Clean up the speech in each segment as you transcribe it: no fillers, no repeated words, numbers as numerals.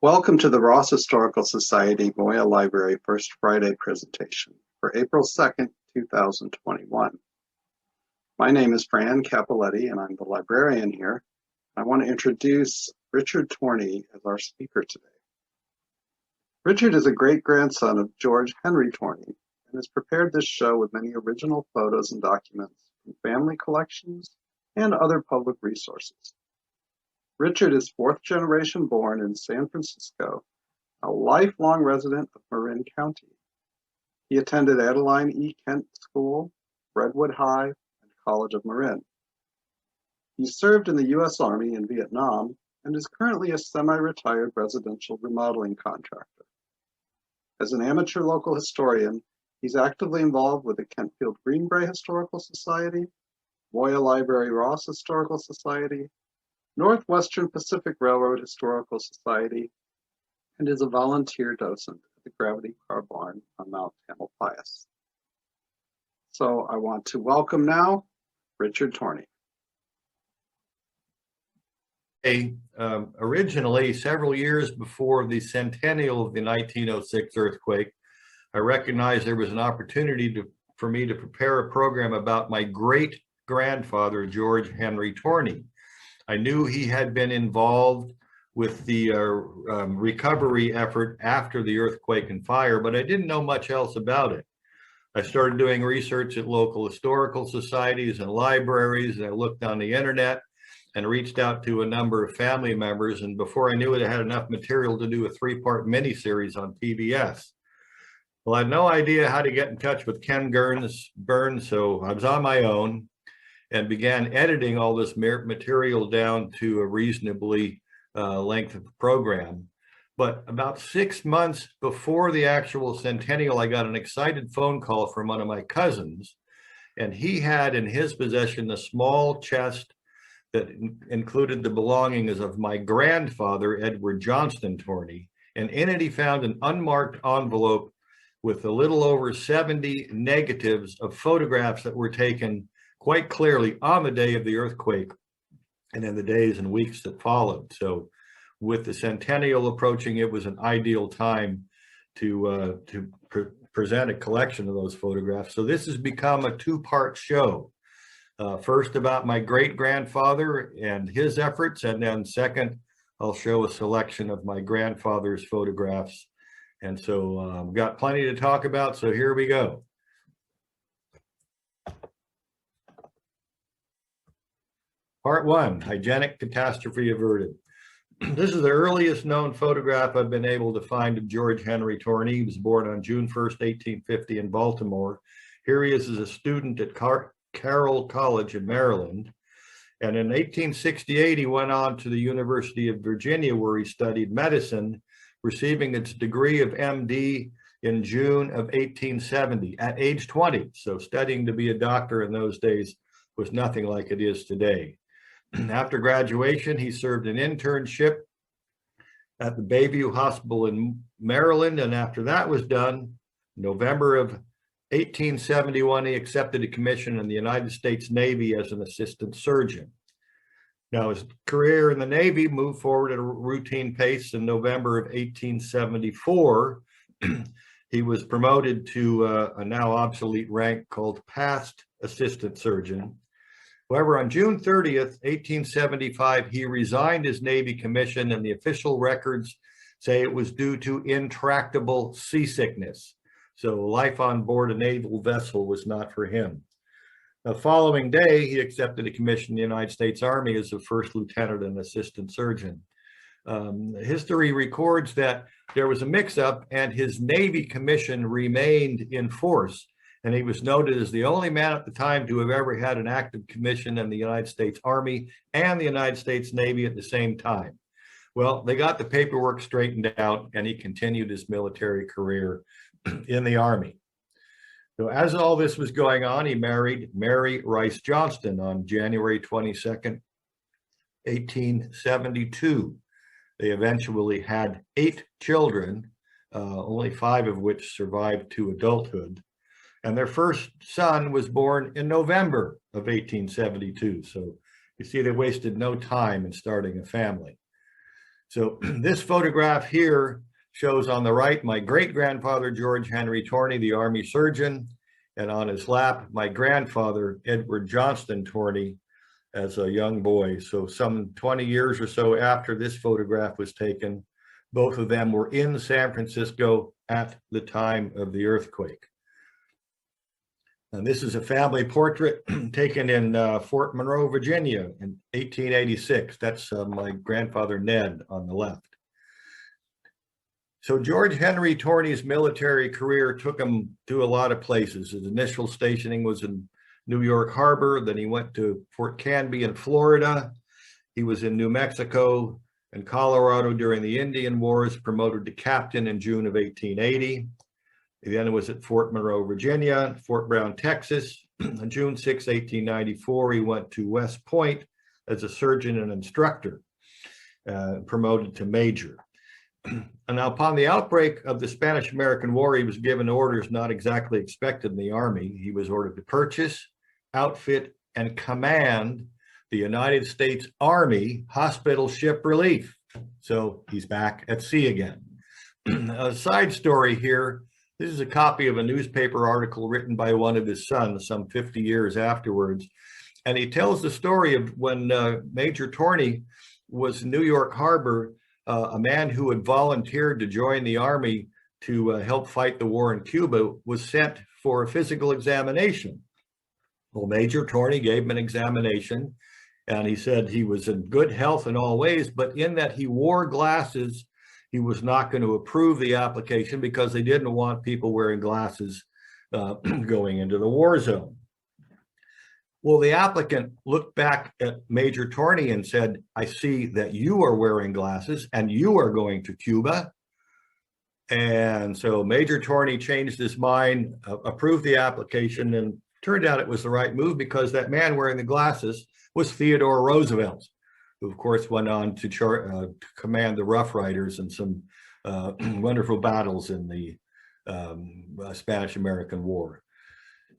Welcome to the Ross Historical Society Moya Library First Friday presentation for April 2nd, 2021. My name is Fran Capoletti and I'm the librarian here. I want to introduce Richard Torney as our speaker today. Richard is a great-grandson of George Henry Torney and has prepared this show with many original photos and documents from family collections and other public resources. Richard is fourth generation born in San Francisco, a lifelong resident of Marin County. He attended Adeline E. Kent School, Redwood High, and College of Marin. He served in the U.S. Army in Vietnam and is currently a semi-retired residential remodeling contractor. As an amateur local historian, he's actively involved with the Kentfield Greenbrae Historical Society, Moya Library Ross Historical Society, Northwestern Pacific Railroad Historical Society, and is a volunteer docent at the Gravity Car Barn on Mount Tamalpais. So I want to welcome now Richard Torney. Originally, several years before the centennial of the 1906 earthquake, I recognized there was an opportunity for me to prepare a program about my great-grandfather, George Henry Torney. I knew he had been involved with the recovery effort after the earthquake and fire, but I didn't know much else about it. I started doing research at local historical societies and libraries, and I looked on the internet and reached out to a number of family members, and before I knew it, I had enough material to do a three-part miniseries on PBS. Well, I had no idea how to get in touch with Ken Burns, so I was on my own and began editing all this material down to a reasonably length of program. But about 6 months before the actual centennial, I got an excited phone call from one of my cousins, and he had in his possession a small chest that included the belongings of my grandfather, Edward Johnston Torney, and in it he found an unmarked envelope with a little over 70 negatives of photographs that were taken quite clearly on the day of the earthquake and in the days and weeks that followed. So with the centennial approaching, it was an ideal time to present a collection of those photographs. So this has become a two-part show. First about my great-grandfather and his efforts, and then second, I'll show a selection of my grandfather's photographs. And so got plenty to talk about, so here we go. Part one, hygienic catastrophe averted. This is the earliest known photograph I've been able to find of George Henry Torney. He was born on June 1st, 1850 in Baltimore. Here he is as a student at Carroll College in Maryland. And in 1868, he went on to the University of Virginia, where he studied medicine, receiving its degree of MD in June of 1870 at age 20. So studying to be a doctor in those days was nothing like it is today. After graduation, he served an internship at the Bayview Hospital in Maryland, and after that was done, November of 1871, he accepted a commission in the United States Navy as an assistant surgeon. Now, his career in the Navy moved forward at a routine pace. In November of 1874, he was promoted to a now obsolete rank called past assistant surgeon. However, on June 30th, 1875, he resigned his Navy commission, and the official records say it was due to intractable seasickness. So life on board a naval vessel was not for him. The following day, he accepted a commission in the United States Army as a first lieutenant and assistant surgeon. History records that there was a mix-up and his Navy commission remained in force. And he was noted as the only man at the time to have ever had an active commission in the United States Army and the United States Navy at the same time. Well, they got the paperwork straightened out, and he continued his military career in the Army. So as all this was going on, he married Mary Rice Johnston on January 22nd, 1872. They eventually had 8 children, only 5 of which survived to adulthood. And their first son was born in November of 1872. So you see, they wasted no time in starting a family. So this photograph here shows on the right my great-grandfather, George Henry Torney, the Army surgeon, and on his lap, my grandfather, Edward Johnston Torney, as a young boy. So some 20 years or so after this photograph was taken, both of them were in San Francisco at the time of the earthquake. And this is a family portrait taken in Fort Monroe, Virginia in 1886. That's my grandfather, Ned, on the left. So George Henry Torney's military career took him to a lot of places. His initial stationing was in New York Harbor. Then he went to Fort Canby in Florida. He was in New Mexico and Colorado during the Indian Wars, promoted to captain in June of 1880. He then was at Fort Monroe, Virginia, Fort Brown, Texas. On June 6, 1894, he went to West Point as a surgeon and instructor, promoted to major. And now, upon the outbreak of the Spanish-American War, he was given orders not exactly expected in the Army. He was ordered to purchase, outfit, and command the United States Army Hospital Ship Relief. So he's back at sea again. A side story here. This is a copy of a newspaper article written by one of his sons some 50 years afterwards. And he tells the story of when Major Torney was in New York Harbor, a man who had volunteered to join the Army to help fight the war in Cuba was sent for a physical examination. Well, Major Torney gave him an examination, and he said he was in good health in all ways, but in that he wore glasses, he was not going to approve the application because they didn't want people wearing glasses going into the war zone. Well, the applicant looked back at Major Torney and said, I see that you are wearing glasses and you are going to Cuba. And so Major Torney changed his mind, approved the application, and turned out it was the right move because that man wearing the glasses was Theodore Roosevelt, who of course went on to command the Rough Riders in some wonderful battles in the Spanish-American War.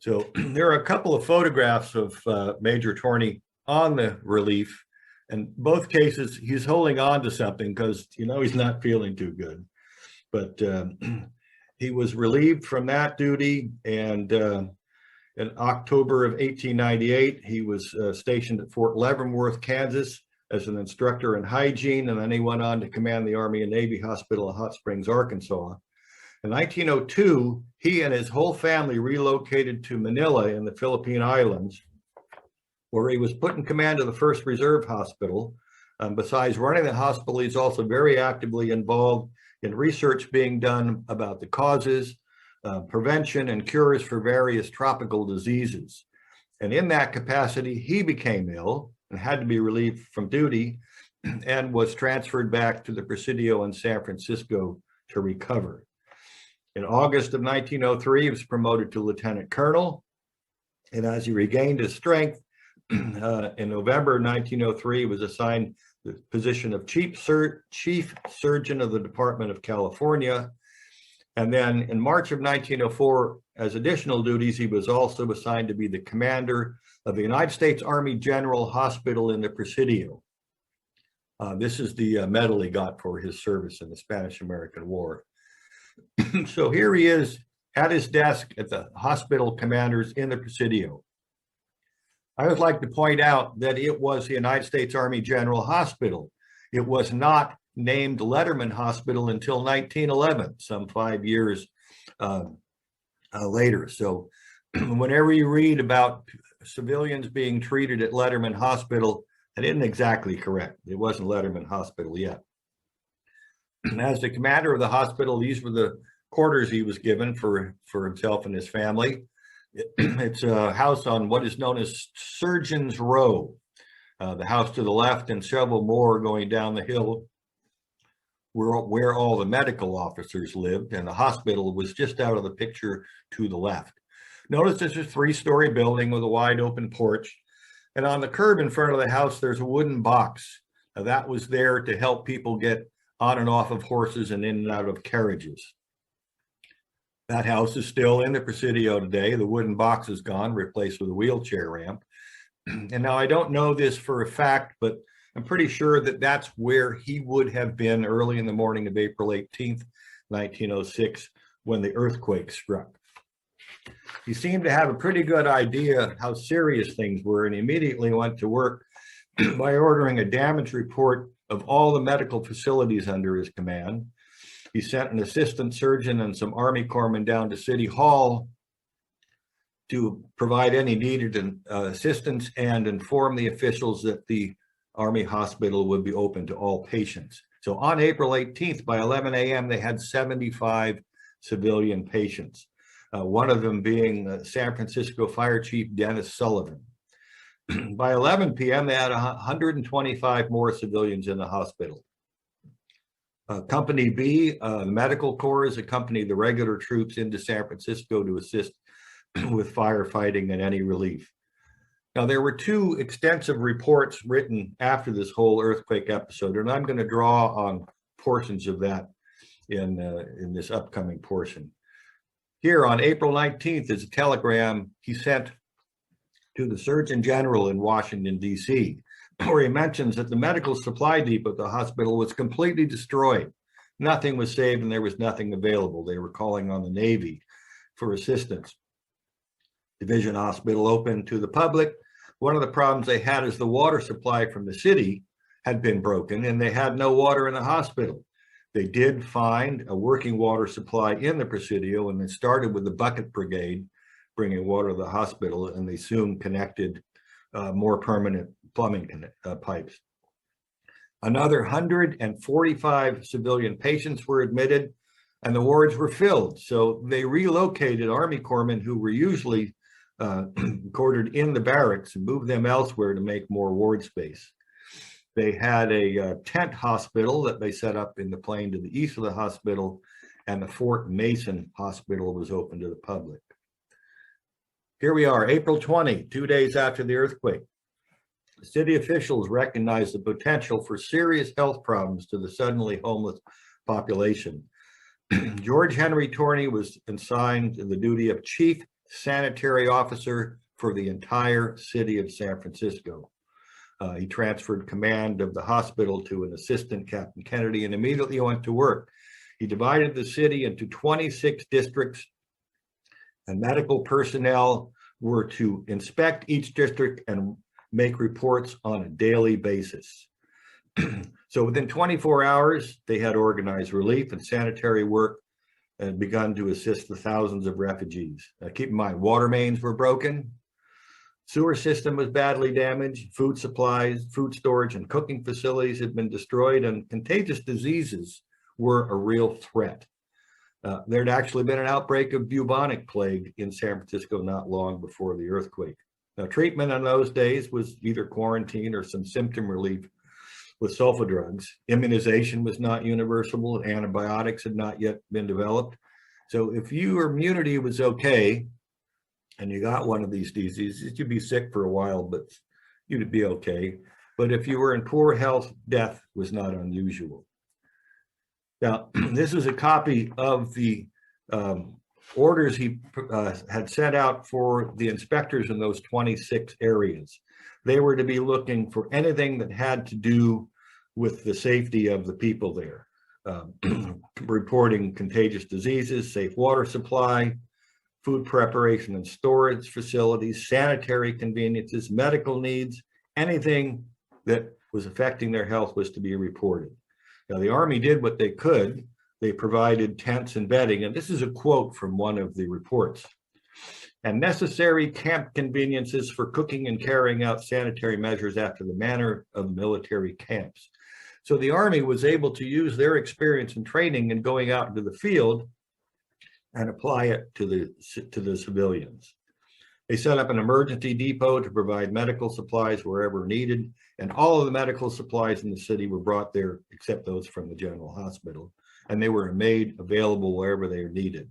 So there are a couple of photographs of Major Torney on the relief. In both cases, he's holding on to something because, you know, he's not feeling too good. But he was relieved from that duty. And in October of 1898, he was stationed at Fort Leavenworth, Kansas, as an instructor in hygiene. And then he went on to command the Army and Navy Hospital in Hot Springs, Arkansas. In 1902, he and his whole family relocated to Manila in the Philippine Islands, where he was put in command of the 1st Reserve Hospital. Besides running the hospital, he's also very actively involved in research being done about the causes, prevention, and cures for various tropical diseases. And in that capacity, he became ill and had to be relieved from duty and was transferred back to the Presidio in San Francisco to recover. In August of 1903, he was promoted to lieutenant colonel. And as he regained his strength, in November 1903, he was assigned the position of chief surgeon of the Department of California. And then in March of 1904, as additional duties, he was also assigned to be the commander of the United States Army General Hospital in the Presidio. This is the medal he got for his service in the Spanish-American War. So here he is at his desk at the hospital commanders in the Presidio. I would like to point out that it was the United States Army General Hospital. It was not named Letterman Hospital until 1911, some 5 years later. So whenever you read about civilians being treated at Letterman Hospital, that isn't exactly correct. It wasn't Letterman Hospital yet. As the commander of the hospital, these were the quarters he was given for himself and his family. It's a house on what is known as Surgeon's Row. The house to the left and several more going down the hill where all the medical officers lived, and the hospital was just out of the picture to the left. Notice it's a 3-story building with a wide open porch. And on the curb in front of the house, there's a wooden box. That was there to help people get on and off of horses and in and out of carriages. That house is still in the Presidio today. The wooden box is gone, replaced with a wheelchair ramp. And now I don't know this for a fact, but I'm pretty sure that that's where he would have been early in the morning of April 18th, 1906, when the earthquake struck. He seemed to have a pretty good idea how serious things were, and he immediately went to work by ordering a damage report of all the medical facilities under his command. He sent an assistant surgeon and some Army corpsmen down to City Hall to provide any needed assistance and inform the officials that the Army hospital would be open to all patients. So on April 18th, by 11 a.m., they had 75 civilian patients, one of them being San Francisco Fire Chief Dennis Sullivan. By 11 p.m., they had 125 more civilians in the hospital. Company B, the Medical Corps, accompanied the regular troops into San Francisco to assist with firefighting and any relief. Now, there were two extensive reports written after this whole earthquake episode, and I'm going to draw on portions of that in this upcoming portion. Here on April 19th is a telegram he sent to the Surgeon General in Washington, D.C., where he mentions that the medical supply depot at the hospital was completely destroyed. Nothing was saved and there was nothing available. They were calling on the Navy for assistance. Division Hospital open to the public. One of the problems they had is the water supply from the city had been broken and they had no water in the hospital. They did find a working water supply in the Presidio, and they started with the bucket brigade bringing water to the hospital, and they soon connected more permanent plumbing pipes. Another 145 civilian patients were admitted and the wards were filled. So they relocated Army corpsmen who were usually quartered in the barracks and moved them elsewhere to make more ward space. They had a tent hospital that they set up in the plain to the east of the hospital, and the Fort Mason Hospital was open to the public. Here we are, April 20, 2 days after the earthquake. City officials recognized the potential for serious health problems to the suddenly homeless population. George Henry Torney was assigned to the duty of Chief Sanitary Officer for the entire city of San Francisco. He transferred command of the hospital to an assistant, Captain Kennedy, and immediately went to work. He divided the city into 26 districts, and medical personnel were to inspect each district and make reports on a daily basis. So within 24 hours, they had organized relief and sanitary work and begun to assist the thousands of refugees. Keep in mind, water mains were broken, sewer system was badly damaged, food supplies, food storage, and cooking facilities had been destroyed, and contagious diseases were a real threat. There'd actually been an outbreak of bubonic plague in San Francisco not long before the earthquake. Now, treatment in those days was either quarantine or some symptom relief with sulfa drugs. Immunization was not universal. Antibiotics had not yet been developed. So if your immunity was okay and you got one of these diseases, you'd be sick for a while, but you'd be okay. But if you were in poor health, death was not unusual. Now, this is a copy of the orders he had sent out for the inspectors in those 26 areas. They were to be looking for anything that had to do with the safety of the people there, reporting contagious diseases, safe water supply, food preparation and storage facilities, sanitary conveniences, medical needs, anything that was affecting their health was to be reported. Now, the Army did what they could. They provided tents and bedding, and this is a quote from one of the reports. And necessary camp conveniences for cooking and carrying out sanitary measures after the manner of military camps. So the Army was able to use their experience and training in going out into the field and apply it to the civilians. They set up an emergency depot to provide medical supplies wherever needed, and all of the medical supplies in the city were brought there except those from the general hospital, and they were made available wherever they were needed.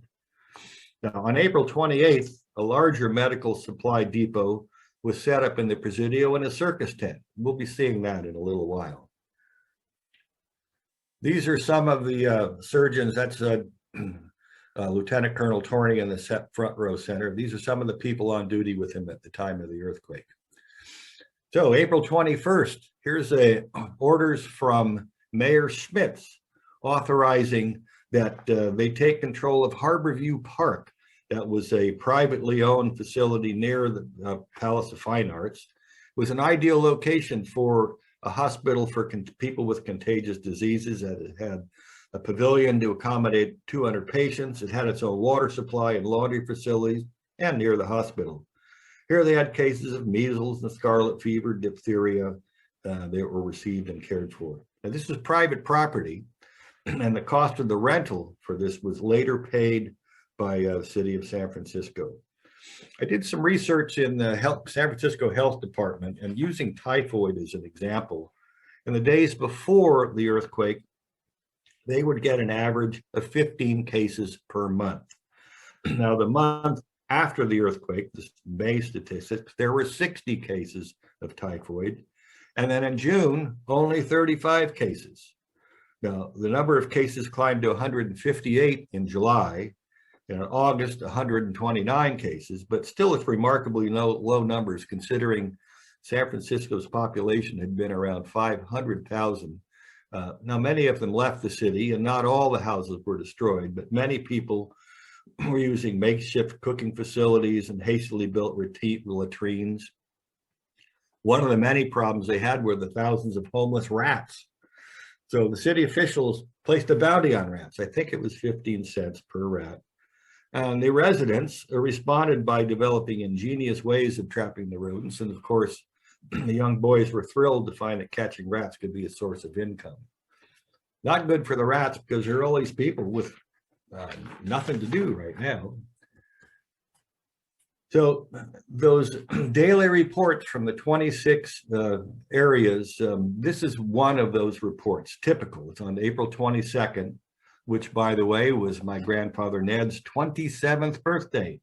Now, on April 28th, a larger medical supply depot was set up in the Presidio in a circus tent. We'll be seeing that in a little while. These are some of the surgeons. That's Lieutenant Colonel Torney in the front row center. These are some of the people on duty with him at the time of the earthquake. So April 21st, here's orders from Mayor Schmitz authorizing that they take control of Harborview Park. That was a privately owned facility near the Palace of Fine Arts. It was an ideal location for a hospital for people with contagious diseases. It had a pavilion to accommodate 200 patients. It had its own water supply and laundry facilities, and near the hospital. Here they had cases of measles and scarlet fever, diphtheria that were received and cared for. Now, this is private property, and the cost of the rental for this was later paid by the city of San Francisco. I did some research in the San Francisco Health Department, and using typhoid as an example, in the days before the earthquake, they would get an average of 15 cases per month. Now, the month after the earthquake, the May statistics, there were 60 cases of typhoid. And then in June, only 35 cases. Now, the number of cases climbed to 158 in July. In August, 129 cases, but still it's remarkably low numbers considering San Francisco's population had been around 500,000. Now, many of them left the city, and not all the houses were destroyed, but many people were using makeshift cooking facilities and hastily built latrines. One of the many problems they had were the thousands of homeless rats. So the city officials placed a bounty on rats. I think it was 15 cents per rat. And the residents responded by developing ingenious ways of trapping the rodents. And of course, the young boys were thrilled to find that catching rats could be a source of income. Not good for the rats because there are all these people with nothing to do right now. So those daily reports from the 26 areas, this is one of those reports, typical. It's on April 22nd, which, by the way, was my grandfather Ned's 27th birthday.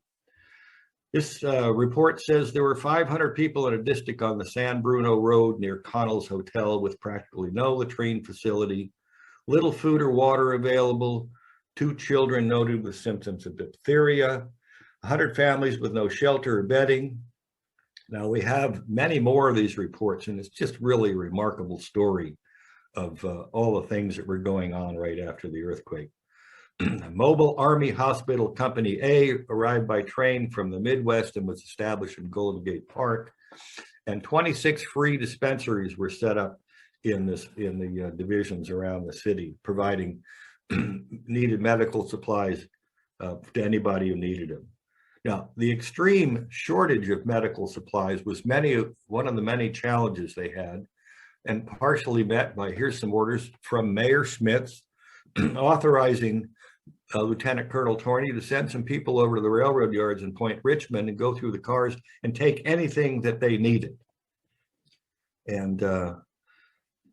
This report says there were 500 people in a district on the San Bruno Road near Connell's Hotel with practically no latrine facility, little food or water available, 2 children noted with symptoms of diphtheria, 100 families with no shelter or bedding. Now, we have many more of these reports, and it's just really a remarkable story of all the things that were going on right after the earthquake. Mobile Army Hospital Company A arrived by train from the Midwest and was established in Golden Gate Park. And 26 free dispensaries were set up in the divisions around the city, providing needed medical supplies to anybody who needed them. Now, the extreme shortage of medical supplies was one of the many challenges they had, and partially met by, here's some orders from Mayor Schmitz authorizing Lieutenant Colonel Torney to send some people over to the railroad yards in Point Richmond and go through the cars and take anything that they needed. And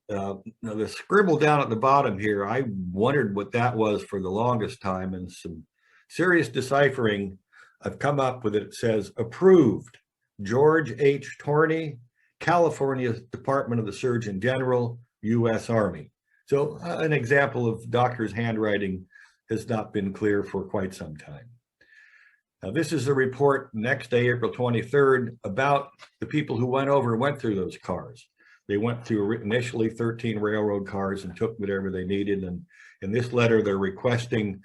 now the scribble down at the bottom here, I wondered what that was for the longest time, and some serious deciphering, I've come up with it. It says, approved, George H. Torney, California Department of the Surgeon General, U.S. Army. So an example of doctor's handwriting has not been clear for quite some time. Now, this is the report next day, April 23rd, about the people who went through those cars. They went through initially 13 railroad cars and took whatever they needed. And in this letter, they're requesting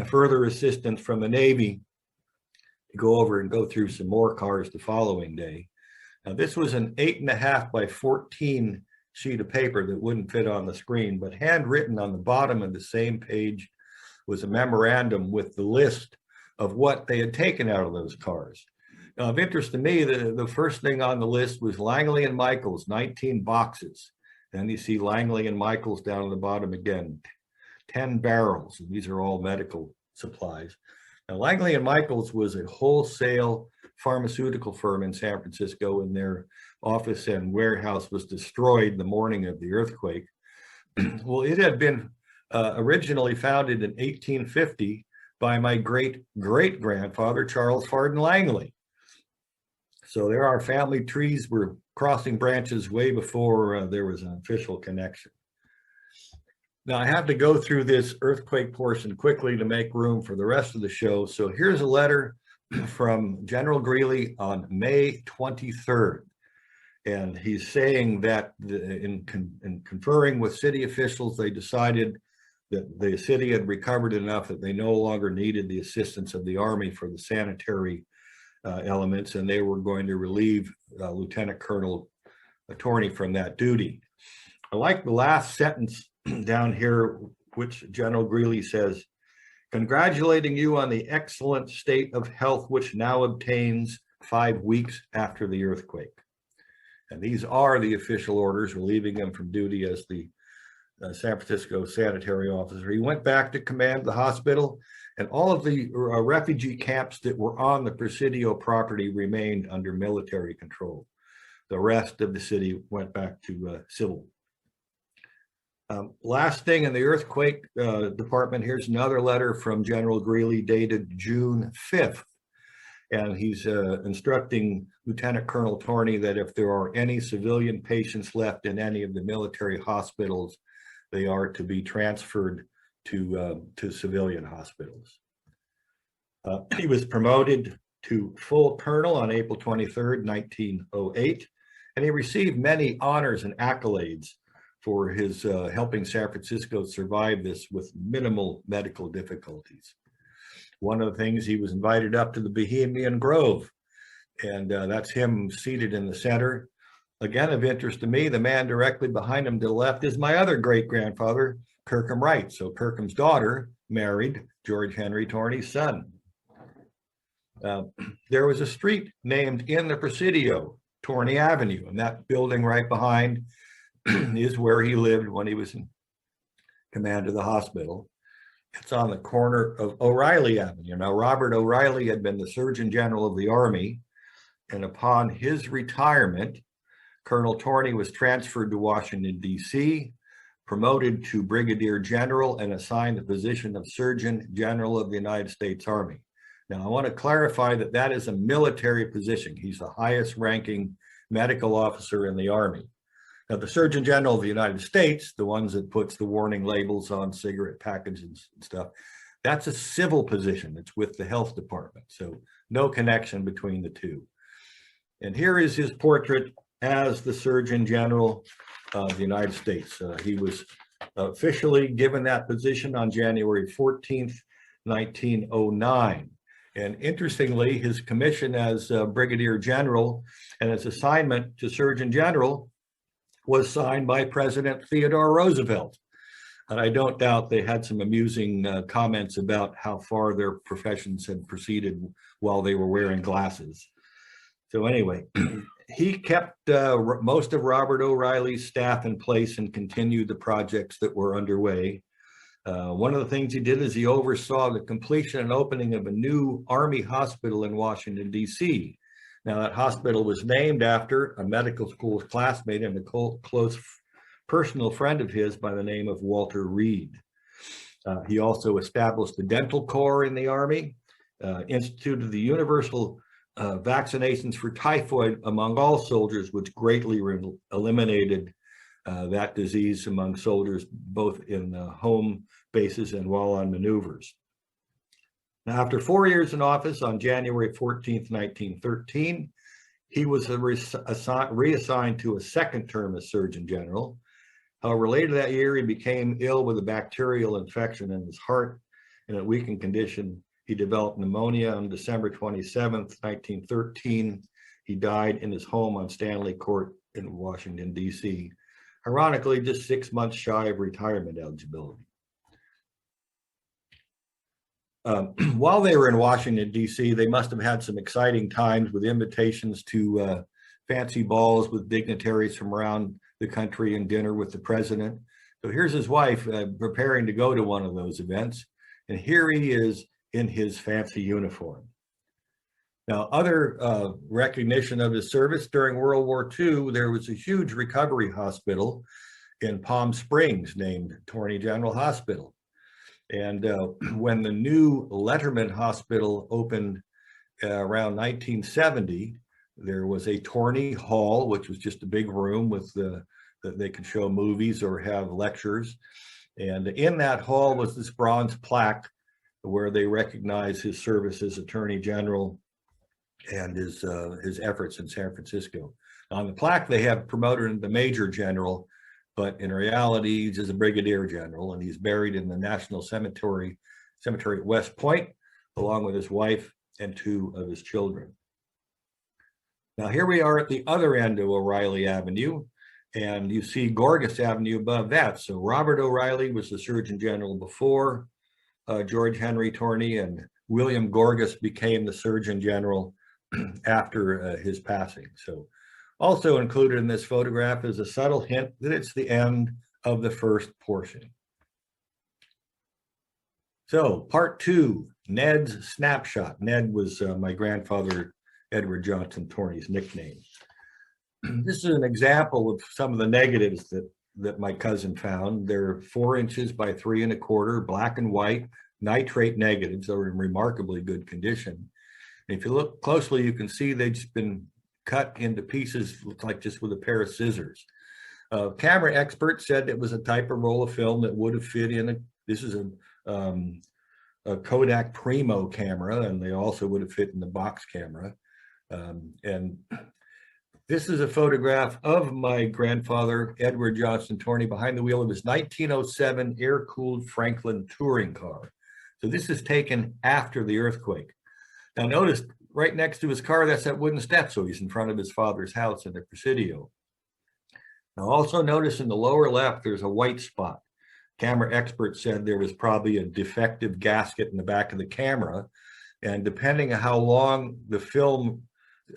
further assistance from the Navy to go over and go through some more cars the following day. Now, this was an 8.5 by 14 sheet of paper that wouldn't fit on the screen, but handwritten on the bottom of the same page was a memorandum with the list of what they had taken out of those cars. Now, of interest to me, the first thing on the list was Langley and Michaels, 19 boxes. Then you see Langley and Michaels down at the bottom again, 10 barrels. And these are all medical supplies. Now, Langley and Michaels was a wholesale pharmaceutical firm in San Francisco, and their office and warehouse was destroyed the morning of the earthquake. Well, it had been originally founded in 1850 by my great-great-grandfather, Charles Farden Langley. So there our family trees were crossing branches way before there was an official connection. Now, I have to go through this earthquake portion quickly to make room for the rest of the show. So here's a letter from General Greeley on May 23rd. And he's saying that in conferring with city officials, they decided that the city had recovered enough that they no longer needed the assistance of the Army for the sanitary elements, and they were going to relieve Lieutenant Colonel Torney from that duty. I like the last sentence down here, which General Greeley says, "Congratulating you on the excellent state of health which now obtains 5 weeks after the earthquake." And these are the official orders relieving him from duty as the San Francisco sanitary officer. He went back to command the hospital, and all of the refugee camps that were on the Presidio property remained under military control. The rest of the city went back to civil. Last thing in the earthquake department, here's another letter from General Greeley dated June 5th. And he's instructing Lieutenant Colonel Torney that if there are any civilian patients left in any of the military hospitals, they are to be transferred to civilian hospitals. He was promoted to full colonel on April 23rd, 1908, and he received many honors and accolades for his helping San Francisco survive this with minimal medical difficulties. One of the things, he was invited up to the Bohemian Grove, and that's him seated in the center. Again, of interest to me, the man directly behind him to the left is my other great-grandfather, Kirkham Wright. So Kirkham's daughter married George Henry Torney's son. There was a street named in the Presidio, Torney Avenue, and that building right behind is where he lived when he was in command of the hospital. It's on the corner of O'Reilly Avenue. Now, Robert O'Reilly had been the Surgeon General of the Army, and upon his retirement, Colonel Torney was transferred to Washington, D.C., promoted to Brigadier General, and assigned the position of Surgeon General of the United States Army. Now, I want to clarify that that is a military position. He's the highest ranking medical officer in the Army. Now, the Surgeon General of the United States, the ones that puts the warning labels on cigarette packages and stuff, that's a civil position. It's with the health department. So no connection between the two. And here is his portrait as the Surgeon General of the United States. He was officially given that position on January 14th, 1909. And interestingly, his commission as Brigadier General and his assignment to Surgeon General was signed by President Theodore Roosevelt. And I don't doubt they had some amusing comments about how far their professions had proceeded while they were wearing glasses. So anyway, he kept most of Robert O'Reilly's staff in place and continued the projects that were underway. One of the things he did is he oversaw the completion and opening of a new Army hospital in Washington, D.C. Now, that hospital was named after a medical school classmate and a close personal friend of his by the name of Walter Reed. He also established the dental corps in the Army, instituted the universal vaccinations for typhoid among all soldiers, which greatly eliminated that disease among soldiers, both in home bases and while on maneuvers. Now, after 4 years in office, on January 14th, 1913, he was reassigned to a second term as Surgeon General. However, later that year, he became ill with a bacterial infection in his heart. In a weakened condition, he developed pneumonia on December 27th, 1913. He died in his home on Stanley Court in Washington, D.C., ironically, just 6 months shy of retirement eligibility. While they were in Washington, D.C., they must have had some exciting times with invitations to fancy balls with dignitaries from around the country and dinner with the president. So here's his wife preparing to go to one of those events. And here he is in his fancy uniform. Now, other recognition of his service during World War II, there was a huge recovery hospital in Palm Springs named Torney General Hospital. And when the new Letterman Hospital opened around 1970, there was a Torney Hall, which was just a big room with that they could show movies or have lectures. And in that hall was this bronze plaque where they recognize his service as Attorney General and his efforts in San Francisco. On the plaque, they have promoted him to Major General, but in reality, he's a Brigadier General, and he's buried in the National Cemetery at West Point, along with his wife and 2 of his children. Now here we are at the other end of O'Reilly Avenue, and you see Gorgas Avenue above that. So Robert O'Reilly was the Surgeon General before George Henry Torney, and William Gorgas became the Surgeon General after his passing. So also included in this photograph is a subtle hint that it's the end of the first portion. So part 2, Ned's snapshot. Ned was my grandfather, Edward Johnson Torney's nickname. This is an example of some of the negatives that my cousin found. They're 4 inches by 3 1/4, black and white, nitrate negatives. They were in remarkably good condition. And if you look closely, you can see they've just been cut into pieces, like just with a pair of scissors. Camera experts said it was a type of roll of film that would have fit in. This is a Kodak Primo camera, and they also would have fit in the box camera. And this is a photograph of my grandfather, Edward Johnson Torney, behind the wheel of his 1907 air-cooled Franklin touring car. So this is taken after the earthquake. Now notice right next to his car, that's that wooden step. So he's in front of his father's house in the Presidio. Now also notice in the lower left, there's a white spot. Camera experts said there was probably a defective gasket in the back of the camera. And depending on how long the film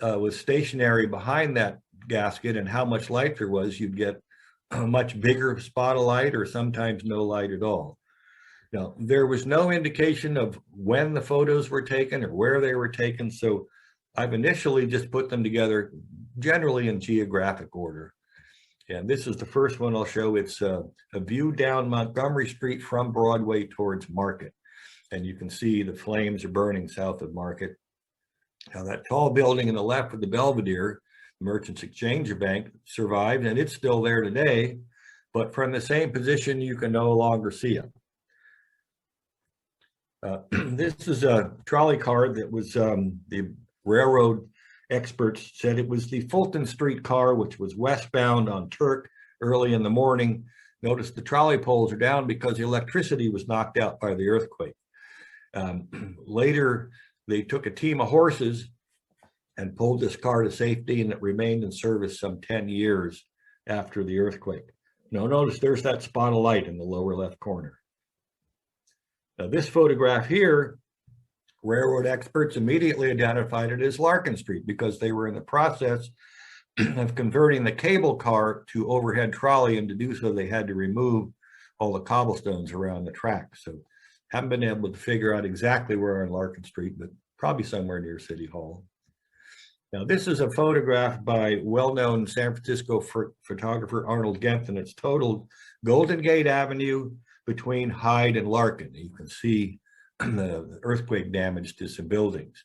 was stationary behind that gasket and how much light there was, you'd get a much bigger spot of light or sometimes no light at all. Now, there was no indication of when the photos were taken or where they were taken, so I've initially just put them together generally in geographic order. And this is the first one I'll show. It's a view down Montgomery Street from Broadway towards Market. And you can see the flames are burning south of Market. Now that tall building on the left with the Belvedere, the Merchants Exchange Bank, survived, and it's still there today, but from the same position, you can no longer see it. This is a trolley car that was the railroad experts said it was the Fulton Street car, which was westbound on Turk early in the morning. Notice the trolley poles are down because the electricity was knocked out by the earthquake. Later, they took a team of horses and pulled this car to safety, and it remained in service some 10 years after the earthquake. Now notice there's that spot of light in the lower left corner. Now this photograph here, railroad experts immediately identified it as Larkin Street because they were in the process of converting the cable car to overhead trolley, and to do so they had to remove all the cobblestones around the track. So haven't been able to figure out exactly where on Larkin Street, but probably somewhere near City Hall. Now this is a photograph by well-known San Francisco photographer Arnold Genth, and it's totaled Golden Gate Avenue between Hyde and Larkin. You can see the earthquake damage to some buildings.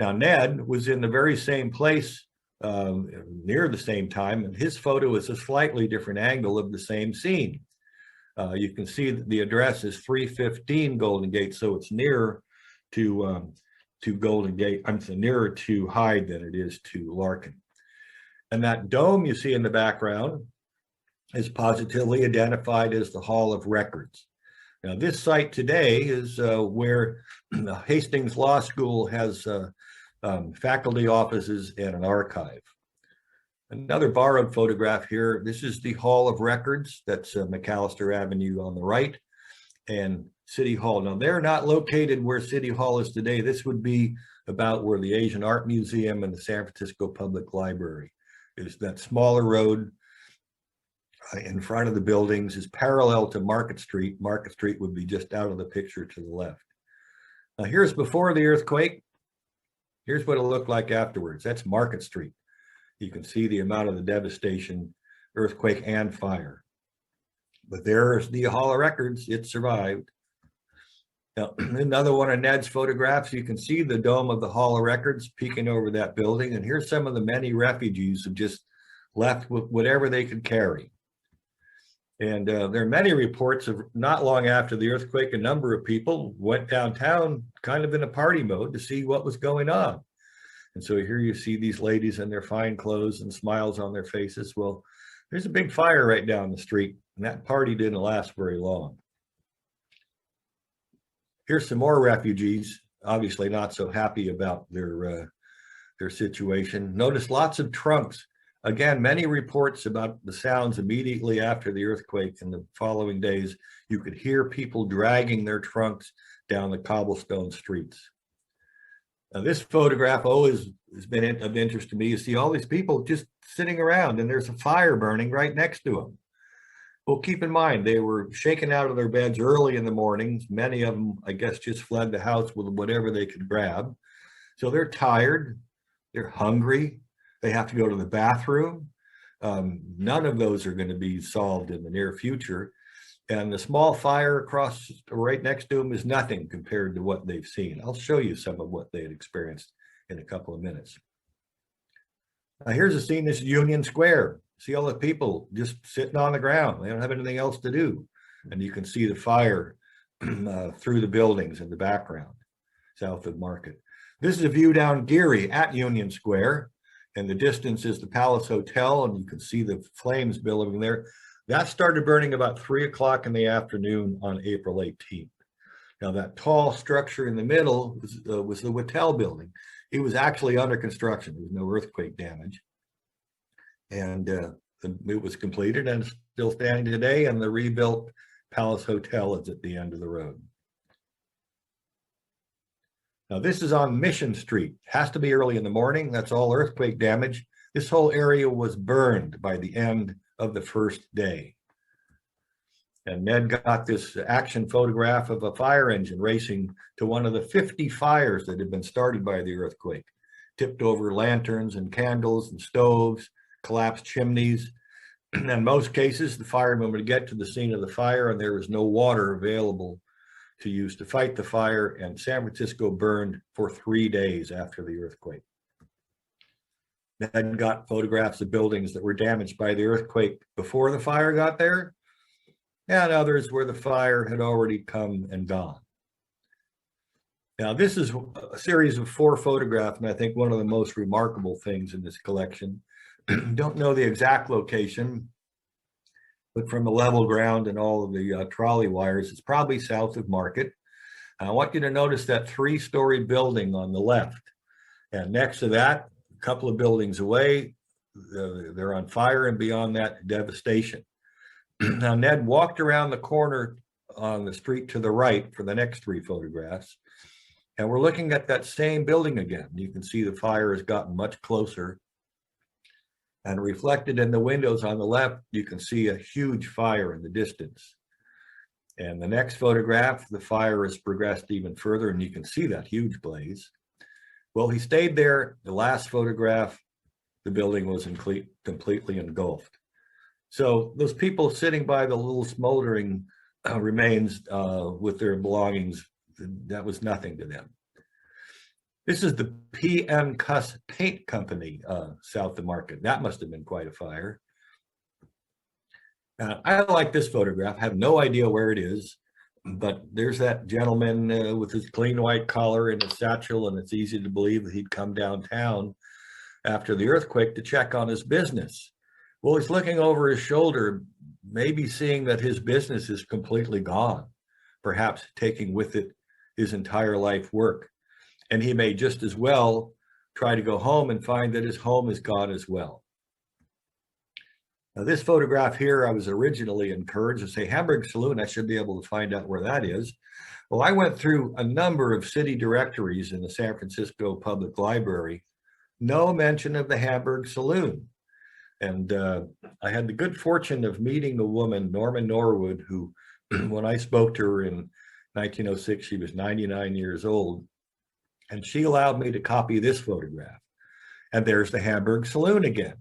Now Ned was in the very same place near the same time, and his photo is a slightly different angle of the same scene. You can see that the address is 315 Golden Gate, so it's nearer to Golden Gate. I'm saying nearer to Hyde than it is to Larkin. And that dome you see in the background is positively identified as the Hall of Records. Now, this site today is where the Hastings Law School has faculty offices and an archive. Another borrowed photograph here. This is the Hall of Records. That's McAllister Avenue on the right, and City Hall. Now, they're not located where City Hall is today. This would be about where the Asian Art Museum and the San Francisco Public Library is. That smaller road in front of the buildings is parallel to Market Street. Market Street would be just out of the picture to the left. Now, here's before the earthquake. Here's what it looked like afterwards. That's Market Street. You can see the amount of the devastation, earthquake and fire. But there's the Hall of Records. It survived. Now, another one of Ned's photographs, you can see the dome of the Hall of Records peeking over that building. And here's some of the many refugees who just left with whatever they could carry. And there are many reports of not long after the earthquake, a number of people went downtown kind of in a party mode to see what was going on. And so here you see these ladies in their fine clothes and smiles on their faces. Well, there's a big fire right down the street, and that party didn't last very long. Here's some more refugees, obviously not so happy about their situation. Notice lots of trunks. Again, many reports about the sounds immediately after the earthquake in the following days. You could hear people dragging their trunks down the cobblestone streets. Now, this photograph always has been of interest to me. You see all these people just sitting around, and there's a fire burning right next to them. Well, keep in mind, they were shaken out of their beds early in the mornings. Many of them, I guess, just fled the house with whatever they could grab. So they're tired, they're hungry, they have to go to the bathroom. None of those are going to be solved in the near future. And the small fire across right next to them is nothing compared to what they've seen. I'll show you some of what they had experienced in a couple of minutes. Now here's a scene. This is Union Square. See all the people just sitting on the ground. They don't have anything else to do. And you can see the fire through the buildings in the background, south of Market. This is a view down Geary at Union Square. And the distance is the Palace Hotel, and you can see the flames billowing there. That started burning about 3 o'clock in the afternoon on April 18th. Now that tall structure in the middle was the Hotel building. It was actually under construction. There was no earthquake damage. And it was completed and still standing today, and the rebuilt Palace Hotel is at the end of the road. Now this is on Mission Street. Has to be early in the morning. That's all earthquake damage. This whole area was burned by the end of the first day. And Ned got this action photograph of a fire engine racing to one of the 50 fires that had been started by the earthquake. Tipped over lanterns and candles and stoves, collapsed chimneys. In most cases, the firemen would get to the scene of the fire and there was no water available to use to fight the fire, and San Francisco burned for 3 days after the earthquake. Ned got photographs of buildings that were damaged by the earthquake before the fire got there, and others where the fire had already come and gone. Now, this is a series of 4 photographs, and I think one of the most remarkable things in this collection. Don't know the exact location, but from the level ground and all of the trolley wires, it's probably south of Market. I want you to notice that 3-story building on the left. And next to that, a couple of buildings away, they're on fire, and beyond that, devastation. Now, Ned walked around the corner on the street to the right for the next 3 photographs. And we're looking at that same building again. You can see the fire has gotten much closer. And reflected in the windows on the left, you can see a huge fire in the distance. And the next photograph, the fire has progressed even further, and you can see that huge blaze. Well, he stayed there. The last photograph, the building was completely engulfed. So those people sitting by the little smoldering remains with their belongings, that was nothing to them. This is the P.M. Cuss Paint Company, south of Market. That must have been quite a fire. I like this photograph. I have no idea where it is, but there's that gentleman with his clean white collar and his satchel, and it's easy to believe that he'd come downtown after the earthquake to check on his business. Well, he's looking over his shoulder, maybe seeing that his business is completely gone, perhaps taking with it his entire life work. And he may just as well try to go home and find that his home is gone as well. Now, this photograph here, I was originally encouraged to say Hamburg Saloon. I should be able to find out where that is. Well, I went through a number of city directories in the San Francisco Public Library. No mention of the Hamburg Saloon. And I had the good fortune of meeting the woman, Norman Norwood, who, when I spoke to her in 1906, she was 99 years old. And she allowed me to copy this photograph. And there's the Hamburg Saloon again.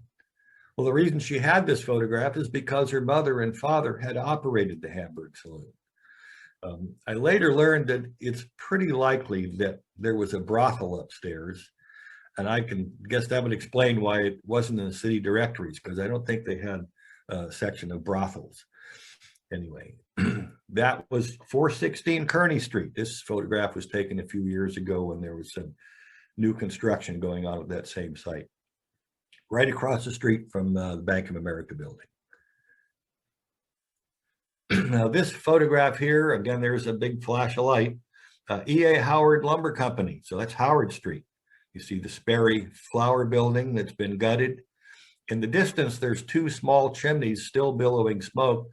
Well, the reason she had this photograph is because her mother and father had operated the Hamburg Saloon. I later learned that it's pretty likely that there was a brothel upstairs. And I can guess that would explain why it wasn't in the city directories, because I don't think they had a section of brothels. Anyway, that was 416 Kearny Street. This photograph was taken a few years ago when there was some new construction going on at that same site, right across the street from the Bank of America building. Now this photograph here, again, there's a big flash of light. E.A. Howard Lumber Company. So that's Howard Street. You see the Sperry Flour Building that's been gutted. In the distance, there's two small chimneys still billowing smoke.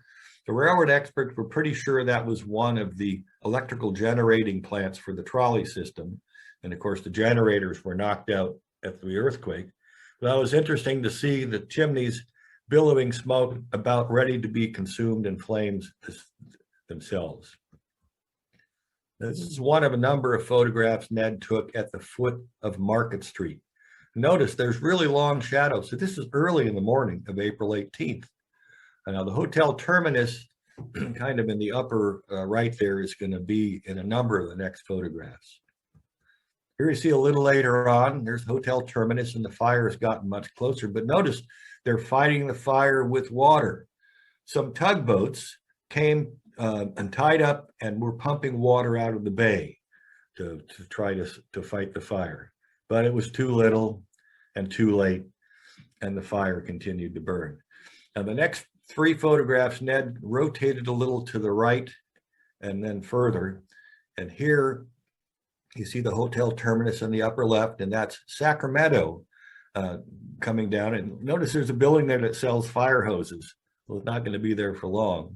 The railroad experts were pretty sure that was one of the electrical generating plants for the trolley system. And of course, the generators were knocked out after the earthquake. But it was interesting to see the chimneys billowing smoke about ready to be consumed in flames themselves. This is one of a number of photographs Ned took at the foot of Market Street. Notice there's really long shadows. So this is early in the morning of April 18th. Now the hotel terminus, kind of in the upper right there, is going to be in a number of the next photographs. Here you see a little later on, there's hotel terminus, and the fire has gotten much closer. But notice they're fighting the fire with water. Some tugboats came and tied up and were pumping water out of the bay to try to fight the fire. But it was too little and too late, and the fire continued to burn. Now the next three photographs, Ned rotated a little to the right and then further. And here you see the hotel terminus in the upper left, and that's Sacramento coming down. And notice there's a building there that sells fire hoses. Well, it's not going to be there for long.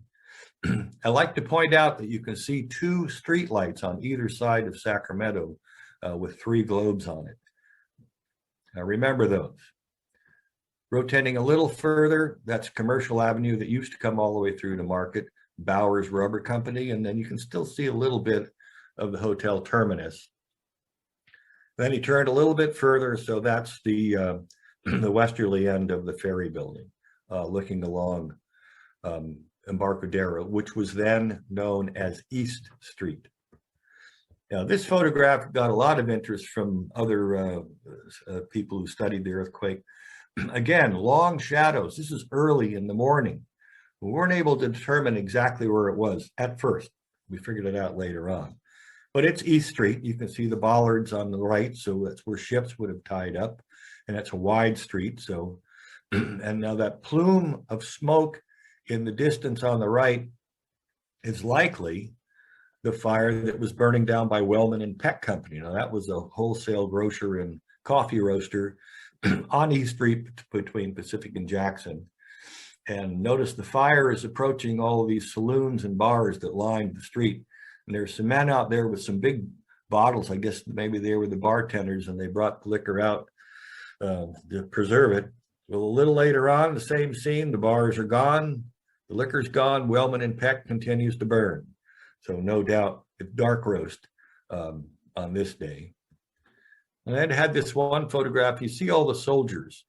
I like to point out that you can see two street lights on either side of Sacramento with three globes on it. Now remember those. Rotating a little further, that's Commercial Avenue that used to come all the way through to Market, Bowers Rubber Company, and then you can still see a little bit of the hotel terminus. Then he turned a little bit further, so that's the westerly end of the ferry building, looking along Embarcadero, which was then known as East Street. Now, this photograph got a lot of interest from other people who studied the earthquake. Again, long shadows. This is early in the morning. We weren't able to determine exactly where it was at first. We figured it out later on. But it's East Street. You can see the bollards on the right, so that's where ships would have tied up. And it's a wide street. So, and now that plume of smoke in the distance on the right is likely the fire that was burning down by Wellman and Peck Company. Now that was a wholesale grocer and coffee roaster on East Street between Pacific and Jackson. And notice the fire is approaching all of these saloons and bars that lined the street. And there's some men out there with some big bottles. I guess maybe they were the bartenders and they brought the liquor out to preserve it. Well, a little later on, the same scene, the bars are gone, the liquor's gone, Wellman and Peck continues to burn. So no doubt it's dark roast on this day. And I had this one photograph. You see all the soldiers.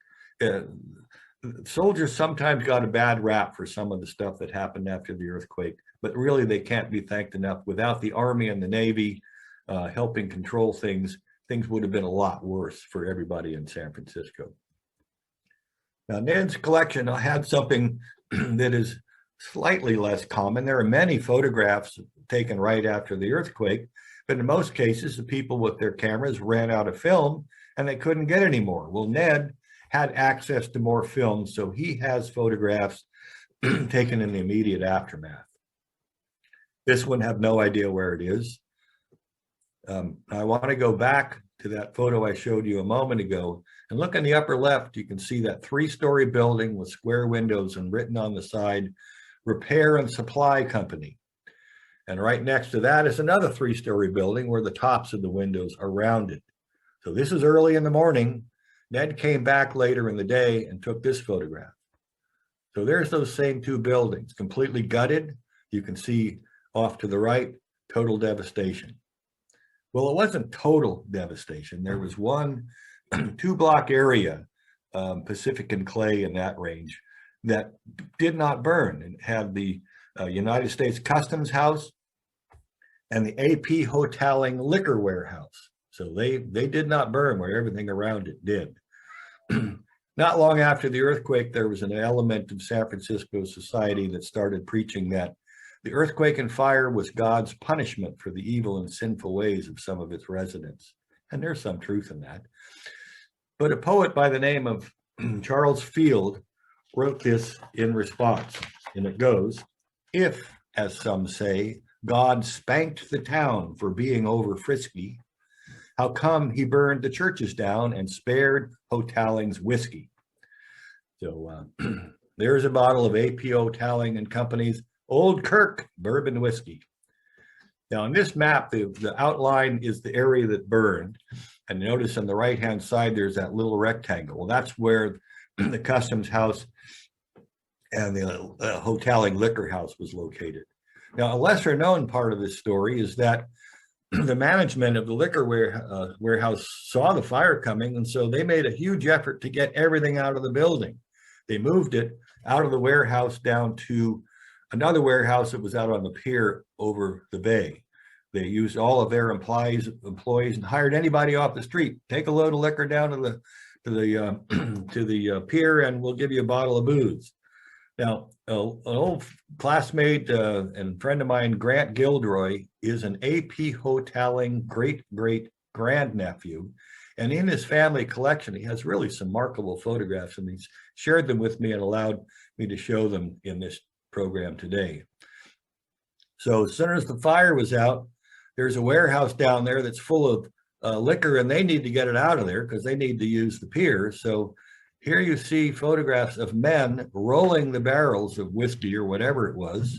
Soldiers sometimes got a bad rap for some of the stuff that happened after the earthquake, but really they can't be thanked enough. Without the Army and the Navy helping control things, things would have been a lot worse for everybody in San Francisco. Now, Ned's collection, I had something that is slightly less common. There are many photographs taken right after the earthquake, but in most cases, the people with their cameras ran out of film and they couldn't get any more. Well, Ned had access to more film, so he has photographs taken in the immediate aftermath. This one, have no idea where it is. I want to go back to that photo I showed you a moment ago, and look in the upper left, you can see that three-story building with square windows and written on the side, Repair and Supply Company. And right next to that is another three-story building where the tops of the windows are rounded. So this is early in the morning. Ned came back later in the day and took this photograph. So there's those same two buildings, completely gutted. You can see off to the right, total devastation. Well, it wasn't total devastation. There was one 2-block area, Pacific and Clay in that range, that did not burn. It had the United States Customs House and the AP Hoteling Liquor Warehouse. So they did not burn where everything around it did. Not long after the earthquake, there was an element of San Francisco society that started preaching that the earthquake and fire was God's punishment for the evil and sinful ways of some of its residents. And there's some truth in that. But a poet by the name of Charles Field wrote this in response, and it goes, if, as some say, God spanked the town for being over frisky, how come he burned the churches down and spared Hoteling's whiskey? So there's a bottle of A.P. Hoteling and Company's Old Kirk bourbon whiskey. Now on this map, the outline is the area that burned. And notice on the right-hand side, there's that little rectangle. Well, that's where the Customs House and the Hoteling Liquor House was located. Now, a lesser known part of this story is that the management of the liquor warehouse saw the fire coming, and so they made a huge effort to get everything out of the building. They moved it out of the warehouse down to another warehouse that was out on the pier over the bay. They used all of their employees and hired anybody off the street. Take a load of liquor down to the pier, and we'll give you a bottle of booze. Now, an old classmate and friend of mine, Grant Gilderoy, is an A.P. Hoteling great-great-grandnephew. And in his family collection, he has really some remarkable photographs, and he's shared them with me and allowed me to show them in this program today. So as soon as the fire was out, there's a warehouse down there that's full of liquor, and they need to get it out of there because they need to use the pier. So here you see photographs of men rolling the barrels of whiskey or whatever it was,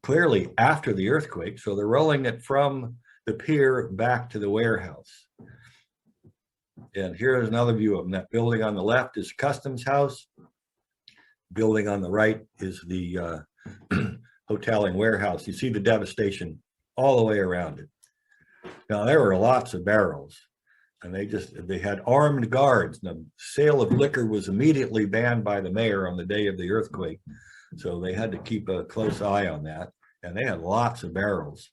clearly after the earthquake. So they're rolling it from the pier back to the warehouse. And here's another view of them. That building on the left is Customs House. Building on the right is the Hoteling warehouse. You see the devastation all the way around it. Now, there were lots of barrels, and they had armed guards. The sale of liquor was immediately banned by the mayor on the day of the earthquake. So they had to keep a close eye on that, and they had lots of barrels.